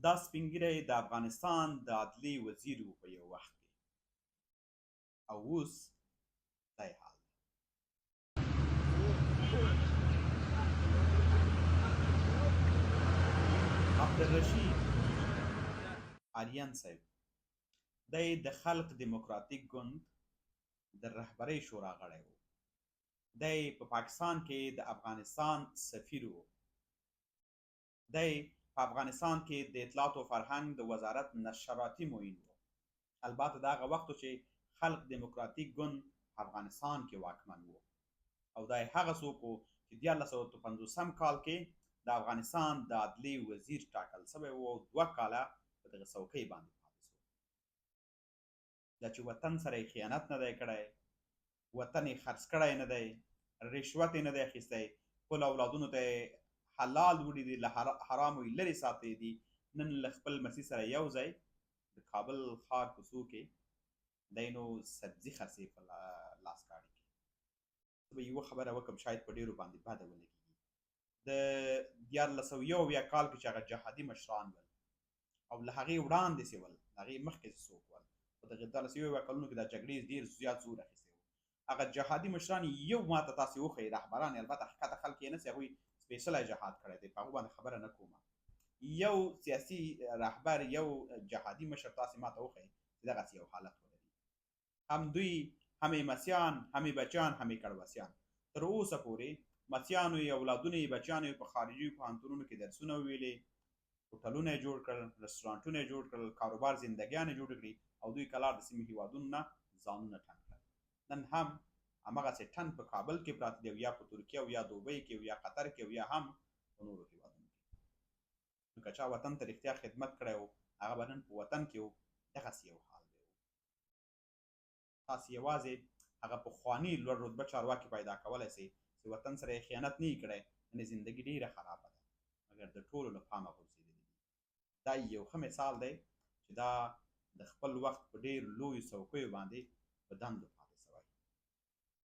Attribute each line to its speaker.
Speaker 1: دا سپین ږیری د افغانستان د عدلیې وزیر و په یو وخت کې، او اوس دا یې حال دی. عبدالرشید آریان صاحب دی د خلق دیموکراتیک ګوند د رهبرۍ شورا غړی و. دی په پاکستان کې د افغانستان سفیر و. دی په افغانستان کې د اطلاعات او فرهنګ د وزارت نشراتي معین و. البته د هغه وخت چې خلق دیموکراتیک ګوند افغانستان کې واکمن و، او دی هغه څوک و چې 1950 کال کې د افغانستان د عدلیې وزیر ټاکل شوی و، او 2 کاله په دغه څوکۍ باندې پاتې شو. دا چې وطن سره یې خیانت نه دی کړی، وطن یې خرڅ کړی نه دی، رشوت یې نه دی اخیستی، خپل اولادونو ته یې حلال وړي دي، له حرامو یې لرې ساتلی دي. نن له خپل مسیح سره یو ځای د کابل ښار کوڅو کې دی نو سبزي خرڅوي په لاس ګاډي کې. زه به یوه خبره وکړم، شاید په ډېرو باندې بده ولګېږي. د 1901 کال کې چې هغه جهادي مشران ول او له هغې وړاندې چې ول، له هغې مخکې چې څوک ول، په دغه 1901 کلونو کې دا جګړې ډېر زیات زور اخیستی و. هغه جهادي مشران یو ماته تاسې وښیئ، رهبران البته حقیقته خلک یې نه سي، هغوی سپېشلی جهاد کړی دی، په هغو باندې خبره نه کومه. یو سیاسي رهبر، یو جهادي مشر تاسې ماته وښیئ چې دغسې یو حالت ولري. هم دوی، هم یې مسیان، هم یې بچیان، هم یې کړوسیان. تر اوسه پورې مسیانو یې، اولادونو یې، بچیانو یې په خارجي پوهنتونونو کې درسونه وویلې، هوټلونه یې جوړ کړل، رستورانټونه یې جوړ کړل، کاروبار زندګیان یې جوړ کړي، او دوی کلار د سیمې هېوادونو نه ځانونه ټن کړل. نن هم همغسې ټن په کابل کې پراته دي، او یا په ترکیه او یا دوبۍ کې او یا قطر کې او یا هم په نورو هېوادونو کې. نو که چا وطن ته رښتیا خدمت کړی و، هغه به نن په وطن کې و، دغسې یو حال دی. تاسې یوازې هغه پخواني لوړ رتبه چارواکي پیدا کولی سئ چې وطن سره یې خیانت نه یې کړی، نن یې زندګي ډېره خرابه ده، مګر د ټولو له پامه غورځېدلي دي. دا یو ښه مثال دی چې دا د خپل وخت په ډېر لویو څوکیو باندې په دندو